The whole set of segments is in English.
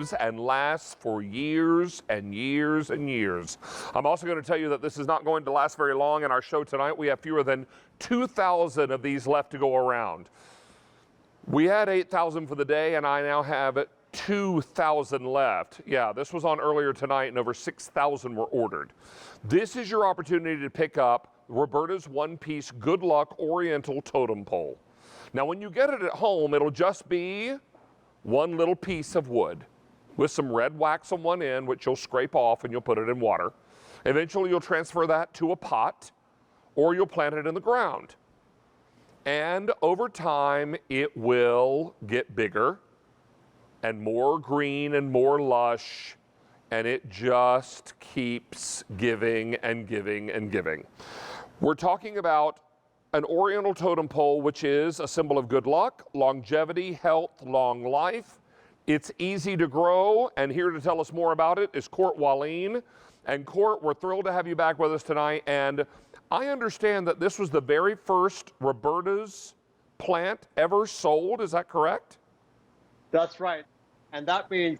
lives and lasts for years and years and years. I'm also going to tell you that this is not going to last very long in our show tonight. We have fewer than 2,000 of these left to go around. We had 8,000 for the day, and I now have 2,000 left. Yeah, this was on earlier tonight, and over 6,000 were ordered. This is your opportunity to pick up Roberta's one-piece Good Luck Oriental Totem Pole. Now, when you get it at home, it'll just be one little piece of wood with some red wax on one end, which you'll scrape off and you'll put it in water. Eventually, you'll transfer that to a pot, or you'll plant it in the ground. And over time, it will get bigger and more green and more lush, and it just keeps giving and giving and giving. We're talking about an Oriental Totem Pole, which is a symbol of good luck, longevity, health, long life. It's easy to grow, and here to tell us more about it is Court Walline. And Court, we're thrilled to have you back with us tonight, and I understand that this was the very first Roberta's plant ever sold, is that correct? That's right. And that means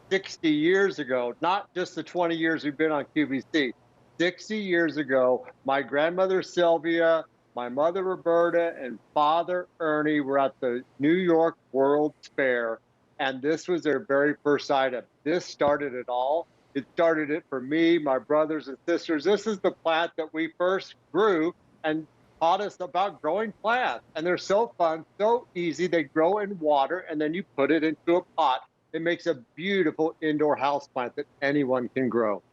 60 years ago, not just the 20 years we've been on QVC. 60 years ago, my grandmother Sylvia, my mother Roberta, and father Ernie were at the New York World's Fair, and this was their very first item. This started it all. It started it for me, my brothers and sisters. This is the plant that we first grew and taught us about growing plants. And they're so fun, so easy. They grow in water, and then you put it into a pot. It makes a beautiful indoor house plant that anyone can grow.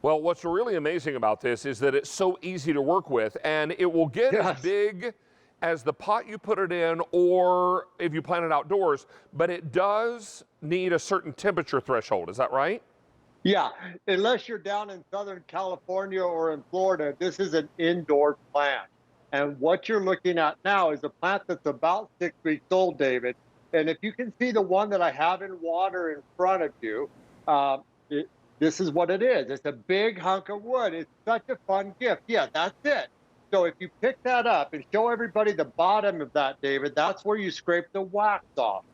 Well, what's really amazing about this is that it's so easy to work with, and it will get as big as the pot you put it in, or if you plant it outdoors, but it does need a certain temperature threshold. Is that right? Yeah, unless you're down in Southern California or in Florida, this is an indoor plant. And what you're looking at now is a plant that's about 6 weeks old, David. And if you can see the one that I have in water in front of you, this is what it is. It's a big hunk of wood. It's such a fun gift. Yeah, that's it. So if you pick that up and show everybody the bottom of that, David, that's where you scrape the wax off.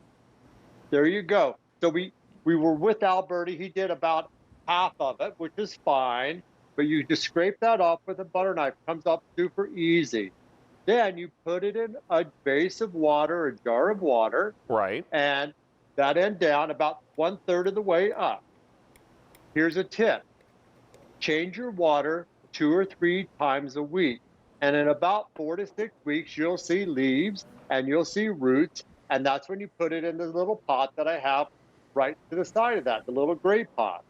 There you go. So we were with Alberti. He did about half of it, which is fine. But you just scrape that off with a butter knife. It comes up super easy. Then you put it in a vase of water, a jar of water. Right. And that end down about 1/3 of the way up. Here's a tip. Change your water 2 or 3 times a week. And in about 4 to 6 weeks, you'll see leaves and you'll see roots. And that's when you put it in the little pot that I have right to the side of that, the little gray pot.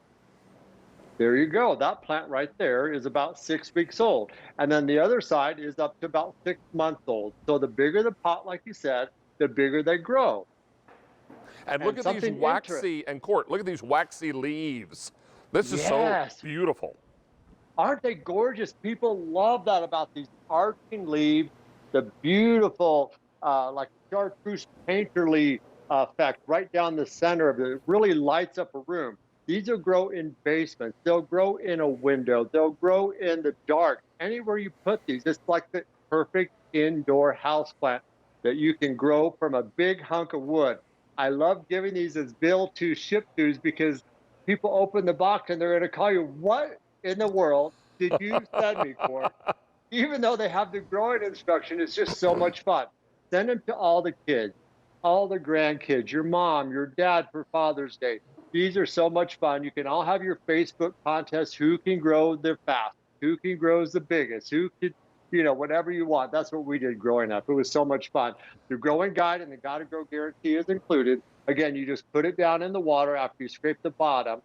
There you go. That plant right there is about 6 weeks old. And then the other side is up to about 6 months old. So the bigger the pot, like you said, the bigger they grow. And look at these waxy, and Court, look at these waxy leaves. This is so beautiful. Aren't they gorgeous? People love that about these arching leaves, the beautiful, like chartreuse painterly effect right down the center of it. It really lights up a room. These will grow in basements. They'll grow in a window. They'll grow in the dark. Anywhere you put these, it's like the perfect indoor houseplant that you can grow from a big hunk of wood. I love giving these as bill to ship tos because people open the box and they're going to call you, what in the world did you send me for? Even though they have the growing instruction, it's just so much fun. Send them to all the kids, all the grandkids, your mom, your dad for Father's Day. These are so much fun. You can all have your Facebook contest. Who can grow the fastest? Who can grow the biggest? Who can, whatever you want. That's what we did growing up. It was so much fun. The growing guide and the Gotta Grow guarantee is included. Again, you just put it down in the water after you scrape the bottom.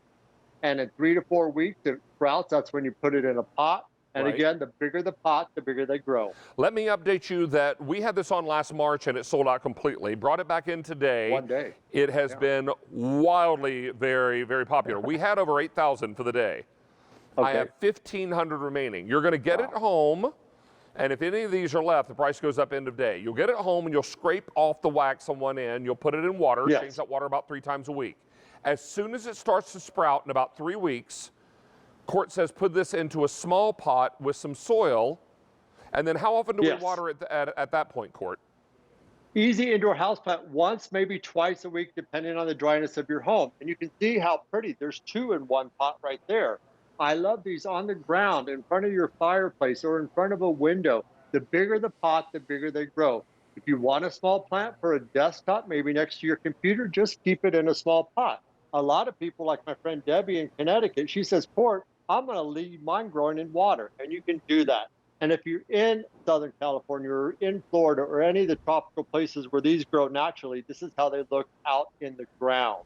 And in 3 to 4 weeks, it sprouts. That's when you put it in a pot. And again, the bigger the pot, the bigger they grow. Let me update you that we had this on last March and it sold out completely. Brought it back in today. One day. It has been wildly very, very popular. We had over 8,000 for the day. I have 1,500 remaining. You're going to get it home, and if any of these are left, the price goes up end of day. You'll get it home and you'll scrape off the wax on one end. You'll put it in water. Change that water about 3 times a week. As soon as it starts to sprout in about 3 weeks, Court says put this into a small pot with some soil. And then how often do we water it at that point, Court? Easy indoor houseplant once, maybe twice a week, depending on the dryness of your home. And you can see how pretty. There's two in one pot right there. I love these on the ground in front of your fireplace or in front of a window. The bigger the pot, the bigger they grow. If you want a small plant for a desktop, maybe next to your computer, just keep it in a small pot. A lot of people, like my friend Debbie in Connecticut, she says, Port, I'm going to leave mine growing in water. And you can do that. And if you're in Southern California or in Florida or any of the tropical places where these grow naturally, this is how they look out in the ground.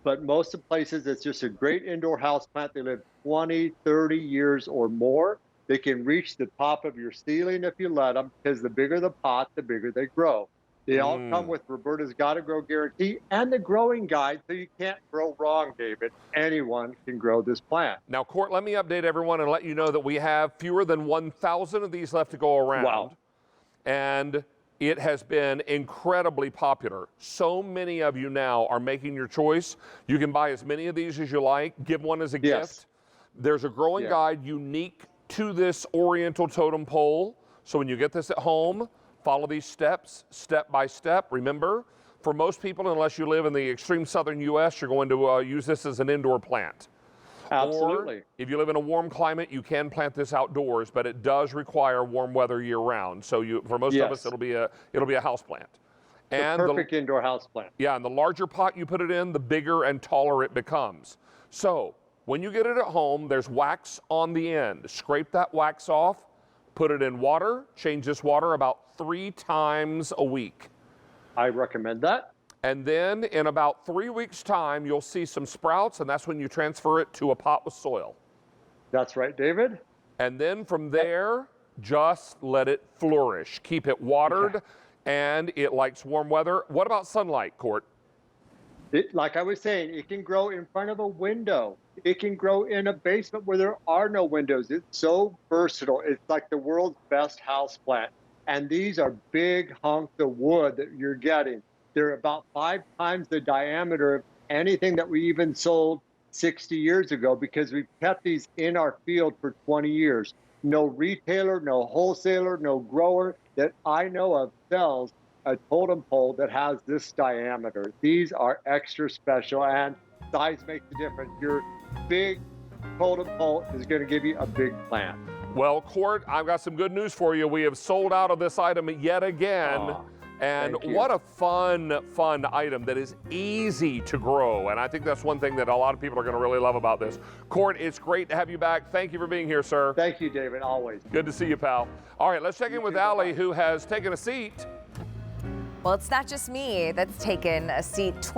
But most of the places, it's just a great indoor house plant. They live 20, 30 years or more. They can reach the top of your ceiling if you let them, because the bigger the pot, the bigger they grow. They all come with Roberta's Gotta Grow Guarantee and the growing guide, so you can't grow wrong, David. Anyone can grow this plant. Now, Court, let me update everyone and let you know that we have fewer than 1,000 of these left to go around. Wow. And it has been incredibly popular. So many of you now are making your choice. You can buy as many of these as you like, give one as a gift. There's a growing guide unique to this Oriental Totem pole. So when you get this at home, follow these steps, step by step. Remember, for most people, unless you live in the extreme southern U.S., you're going to use this as an indoor plant. Absolutely. Or if you live in a warm climate, you can plant this outdoors, but it does require warm weather year-round. So for most of us, it'll be a house plant. And the perfect indoor house plant. Yeah, and the larger pot you put it in, the bigger and taller it becomes. So when you get it at home, there's wax on the end. Scrape that wax off. Put it in water, change this water about 3 times a week. I recommend that. And then in about 3 weeks' time, you'll see some sprouts, and that's when you transfer it to a pot with soil. That's right, David. And then from there, just let it flourish. Keep it watered, and it likes warm weather. What about sunlight, Court? Like I was saying, it can grow in front of a window. It can grow in a basement where there are no windows. It's so versatile. It's like the world's best house plant. And these are big hunks of wood that you're getting. They're about 5 times the diameter of anything that we even sold 60 years ago, because we've kept these in our field for 20 years. No retailer, no wholesaler, no grower that I know of sells a totem pole that has this diameter. These are extra special, and size makes a difference. Your big totem pole is going to give you a big plant. Well, Court, I've got some good news for you. We have sold out of this item yet again. And what a fun item that is easy to grow. And I think that's one thing that a lot of people are going to really love about this. Court, it's great to have you back. Thank you for being here, sir. Thank you, David, always. Good to see you, pal. All right, let's check in with Allie, who has taken a seat. Well, it's not just me that's taken a seat.